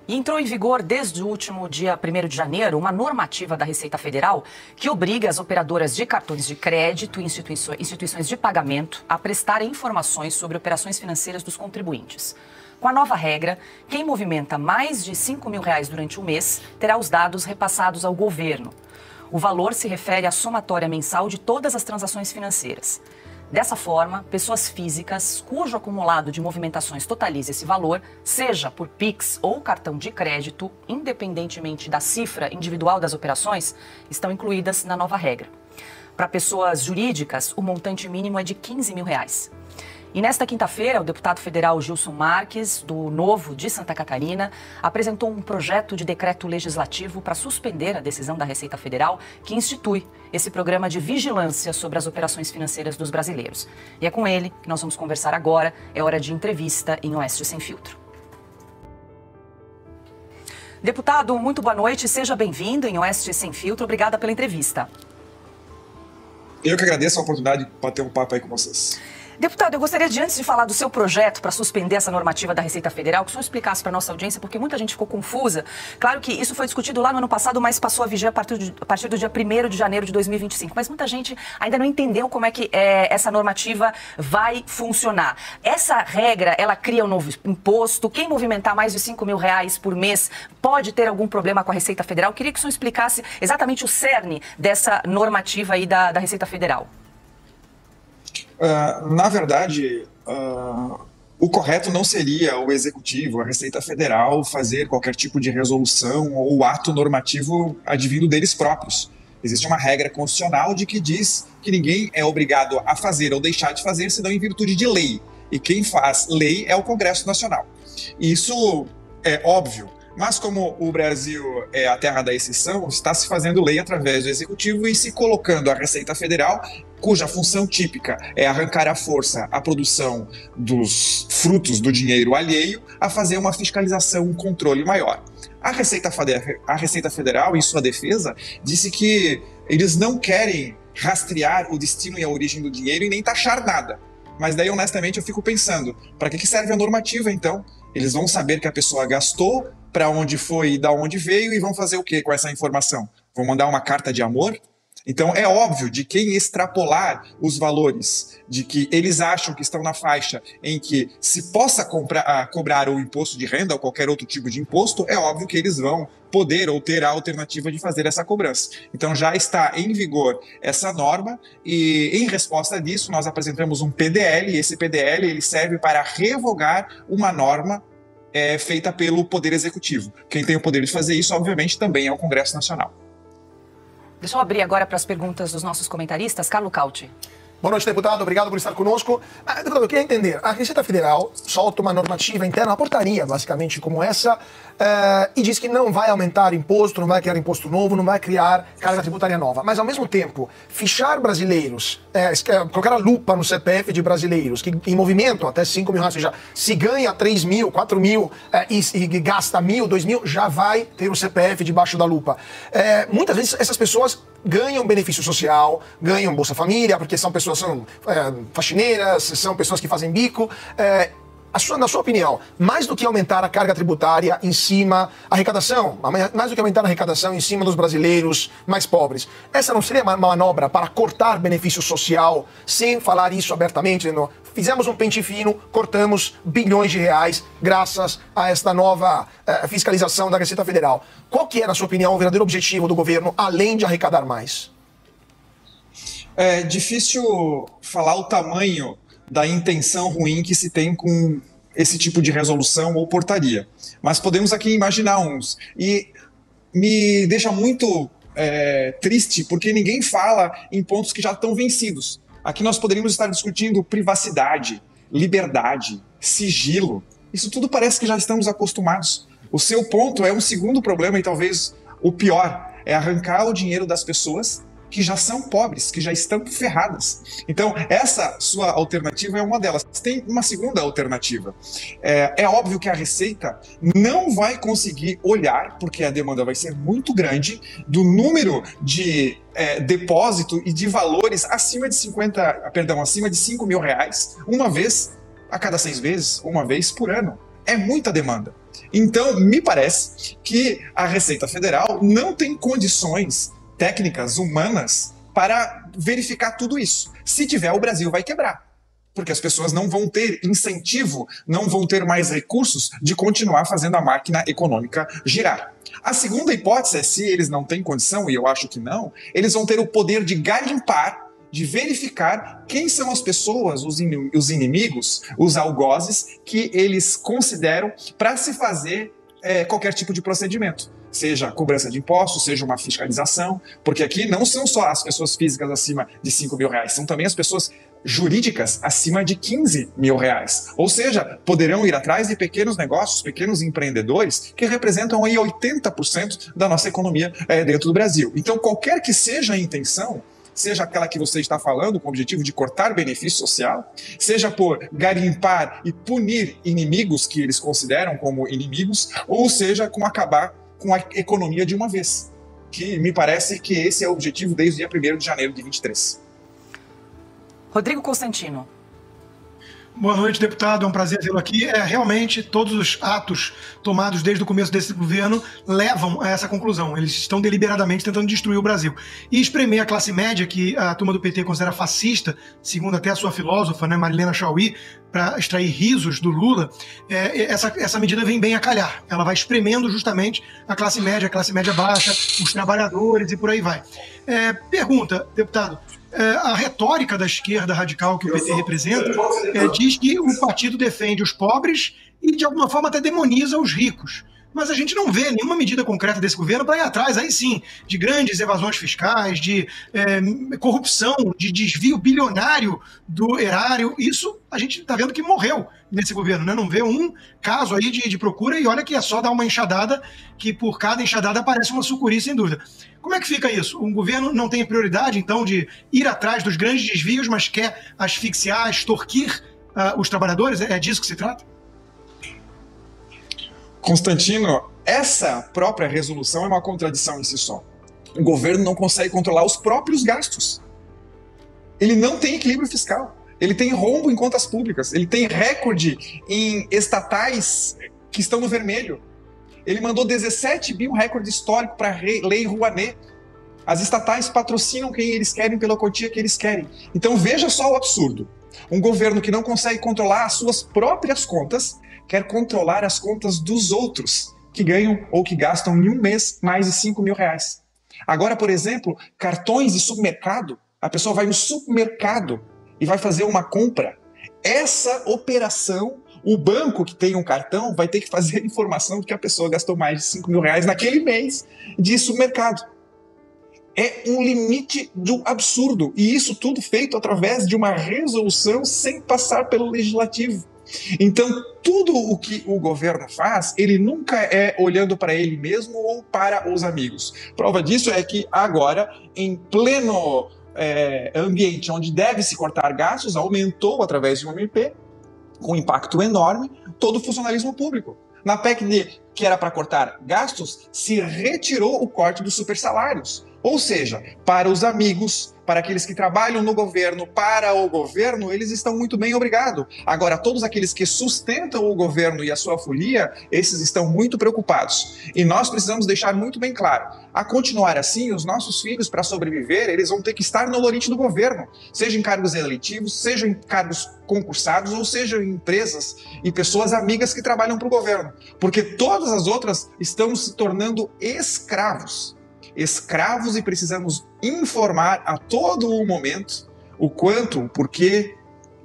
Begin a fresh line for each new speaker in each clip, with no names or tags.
E entrou em vigor desde o último dia 1º de janeiro uma normativa da Receita Federal que obriga as operadoras de cartões de crédito e instituições de pagamento a prestarem informações sobre operações financeiras dos contribuintes. Com a nova regra, quem movimenta mais de R$5 mil durante um mês terá os dados repassados ao governo. O valor se refere à somatória mensal de todas as transações financeiras. Dessa forma, pessoas físicas cujo acumulado de movimentações totalize esse valor, seja por Pix ou cartão de crédito, independentemente da cifra individual das operações, estão incluídas na nova regra. Para pessoas jurídicas, o montante mínimo é de R$15 mil. E nesta quinta-feira, o deputado federal Gilson Marques, do Novo de Santa Catarina, apresentou um projeto de decreto legislativo para suspender a decisão da Receita Federal que institui esse programa de vigilância sobre as operações financeiras dos brasileiros. E é com ele que nós vamos conversar agora. É hora de entrevista em Oeste Sem Filtro. Deputado, muito boa noite. Seja bem-vindo em Oeste Sem Filtro. Obrigada pela entrevista.
Eu que agradeço a oportunidade de bater um papo aí com vocês.
Deputado, eu gostaria de, antes de falar do seu projeto para suspender essa normativa da Receita Federal, que o senhor explicasse para a nossa audiência, porque muita gente ficou confusa. Claro que isso foi discutido lá no ano passado, mas passou a vigir a partir do dia 1º de janeiro de 2025. Mas muita gente ainda não entendeu como é que essa normativa vai funcionar. Essa regra, ela cria um novo imposto. Quem movimentar mais de R$5 mil por mês pode ter algum problema com a Receita Federal. Eu queria que o senhor explicasse exatamente o cerne dessa normativa aí da Receita Federal.
Na verdade, o correto não seria o Executivo, a Receita Federal, fazer qualquer tipo de resolução ou ato normativo advindo deles próprios. Existe uma regra constitucional de que diz que ninguém é obrigado a fazer ou deixar de fazer, senão em virtude de lei. E quem faz lei é o Congresso Nacional. Isso é óbvio. Mas como o Brasil é a terra da exceção, está se fazendo lei através do Executivo e se colocando a Receita Federal, cuja função típica é arrancar à força a produção dos frutos do dinheiro alheio, a fazer uma fiscalização, um controle maior. A Receita Federal, em sua defesa, disse que eles não querem rastrear o destino e a origem do dinheiro e nem taxar nada. Mas daí, honestamente, eu fico pensando, para que serve a normativa, então? Eles vão saber que a pessoa gastou, para onde foi e da onde veio, e vão fazer o que com essa informação? Vão mandar uma carta de amor? Então é óbvio de quem extrapolar os valores, de que eles acham que estão na faixa em que se possa cobrar o imposto de renda ou qualquer outro tipo de imposto, é óbvio que eles vão poder ou ter a alternativa de fazer essa cobrança. Então já está em vigor essa norma e em resposta disso nós apresentamos um PDL, e esse PDL ele serve para revogar uma norma feita pelo Poder Executivo. Quem tem o poder de fazer isso, obviamente, também é o Congresso Nacional.
Deixa eu abrir agora para as perguntas dos nossos comentaristas. Carlo Cauti.
Boa noite, deputado. Obrigado por estar conosco. Deputado, eu queria entender. A Receita Federal solta uma normativa interna, uma portaria, basicamente, como essa, e diz que não vai aumentar imposto, não vai criar imposto novo, não vai criar carga tributária nova. Mas, ao mesmo tempo, fichar brasileiros, colocar a lupa no CPF de brasileiros, que em movimento até R$5 mil, ou seja, se ganha 3 mil, 4 mil e gasta 1.000, 2 mil, já vai ter o CPF debaixo da lupa. Muitas vezes essas pessoas ganham benefício social, ganham Bolsa Família, porque são pessoas, são faxineiras, são pessoas que fazem bico. Na sua opinião, mais do que aumentar a carga tributária em cima, a arrecadação, mais do que aumentar a arrecadação em cima dos brasileiros mais pobres, essa não seria uma manobra para cortar benefício social, sem falar isso abertamente, dizendo, fizemos um pente fino, cortamos bilhões de reais graças a esta nova fiscalização da Receita Federal. Qual que é, na sua opinião, o verdadeiro objetivo do governo, além de arrecadar mais?
É difícil falar o tamanho da intenção ruim que se tem com esse tipo de resolução ou portaria. Mas podemos aqui imaginar uns. E me deixa muito triste, porque ninguém fala em pontos que já estão vencidos. Aqui nós poderíamos estar discutindo privacidade, liberdade, sigilo. Isso tudo parece que já estamos acostumados. O seu ponto é um segundo problema e talvez o pior, é arrancar o dinheiro das pessoas que já são pobres, que já estão ferradas. Então, essa sua alternativa é uma delas. Tem uma segunda alternativa. É óbvio que a Receita não vai conseguir olhar, porque a demanda vai ser muito grande, do número de depósito e de valores acima de acima de 5 mil reais, uma vez a cada 6 meses, uma vez por ano. É muita demanda. Então, me parece que a Receita Federal não tem condições técnicas, humanas, para verificar tudo isso. Se tiver, o Brasil vai quebrar. Porque as pessoas não vão ter incentivo, não vão ter mais recursos de continuar fazendo a máquina econômica girar. A segunda hipótese é, se eles não têm condição, e eu acho que não, eles vão ter o poder de garimpar, de verificar quem são as pessoas, os inimigos, os algozes, que eles consideram para se fazer qualquer tipo de procedimento. Seja cobrança de impostos, seja uma fiscalização, porque aqui não são só as pessoas físicas acima de 5 mil reais, são também as pessoas jurídicas acima de 15 mil reais. Ou seja, poderão ir atrás de pequenos negócios, pequenos empreendedores, que representam aí 80% da nossa economia dentro do Brasil. Então, qualquer que seja a intenção, seja aquela que você está falando, com o objetivo de cortar benefício social, seja por garimpar e punir inimigos que eles consideram como inimigos, ou seja, com acabar com a economia de uma vez. Que me parece que esse é o objetivo desde o dia 1º de janeiro de 23.
Rodrigo Constantino.
Boa noite, deputado. É um prazer vê-lo aqui. Realmente, todos os atos tomados desde o começo desse governo levam a essa conclusão. Eles estão deliberadamente tentando destruir o Brasil. E espremer a classe média, que a turma do PT considera fascista, segundo até a sua filósofa, né, Marilena Chauí, para extrair risos do Lula, essa medida vem bem a calhar. Ela vai espremendo justamente a classe média baixa, os trabalhadores e por aí vai. Pergunta, deputado. A retórica da esquerda radical que o PT representa diz que o partido defende os pobres e, de alguma forma, até demoniza os ricos. Mas a gente não vê nenhuma medida concreta desse governo para ir atrás, aí sim, de grandes evasões fiscais, de corrupção, de desvio bilionário do erário. Isso a gente está vendo que morreu nesse governo, né? Não vê um caso aí de procura, e olha que é só dar uma enxadada, que por cada enxadada aparece uma sucuri, sem dúvida. Como é que fica isso? O governo não tem prioridade, então, de ir atrás dos grandes desvios, mas quer asfixiar, extorquir os trabalhadores? É disso que se trata?
Constantino, essa própria resolução é uma contradição em si só. O governo não consegue controlar os próprios gastos. Ele não tem equilíbrio fiscal. Ele tem rombo em contas públicas. Ele tem recorde em estatais que estão no vermelho. Ele mandou 17 mil, recorde histórico para a Lei Rouanet. As estatais patrocinam quem eles querem pela quantia que eles querem. Então veja só o absurdo. Um governo que não consegue controlar as suas próprias contas quer controlar as contas dos outros, que ganham ou que gastam em um mês mais de 5 mil reais. Agora, por exemplo, cartões de supermercado. A pessoa vai no supermercado e vai fazer uma compra. Essa operação, o banco que tem um cartão vai ter que fazer a informação de que a pessoa gastou mais de 5 mil reais naquele mês de supermercado. É um limite do absurdo. E isso tudo feito através de uma resolução sem passar pelo legislativo. Então, tudo o que o governo faz, ele nunca é olhando para ele mesmo ou para os amigos. Prova disso é que agora, em pleno ambiente onde deve se cortar gastos, aumentou através de um MP, com impacto enorme, todo o funcionalismo público. Na PEC que era para cortar gastos, se retirou o corte dos supersalários. Ou seja, para os amigos, para aqueles que trabalham no governo, para o governo, eles estão muito bem, obrigado. Agora, todos aqueles que sustentam o governo e a sua folia, esses estão muito preocupados. E nós precisamos deixar muito bem claro, a continuar assim, os nossos filhos, para sobreviver, eles vão ter que estar no lorite do governo, seja em cargos eletivos, seja em cargos concursados, ou seja em empresas e pessoas amigas que trabalham para o governo. Porque todas as outras estão se tornando escravos e precisamos informar a todo o momento o quanto, o porquê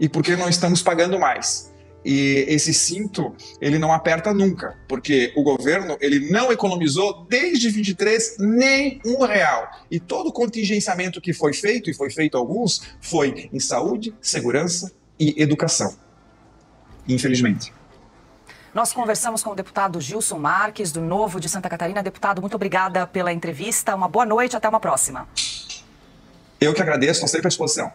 e por que não estamos pagando mais. E esse cinto, ele não aperta nunca, porque o governo, ele não economizou desde 23 nem R$1. E todo o contingenciamento que foi feito, e foi feito alguns, foi em saúde, segurança e educação. Infelizmente.
Nós conversamos com o deputado Gilson Marques, do Novo de Santa Catarina. Deputado, muito obrigada pela entrevista. Uma boa noite, até uma próxima.
Eu que agradeço, estou sempre à disposição.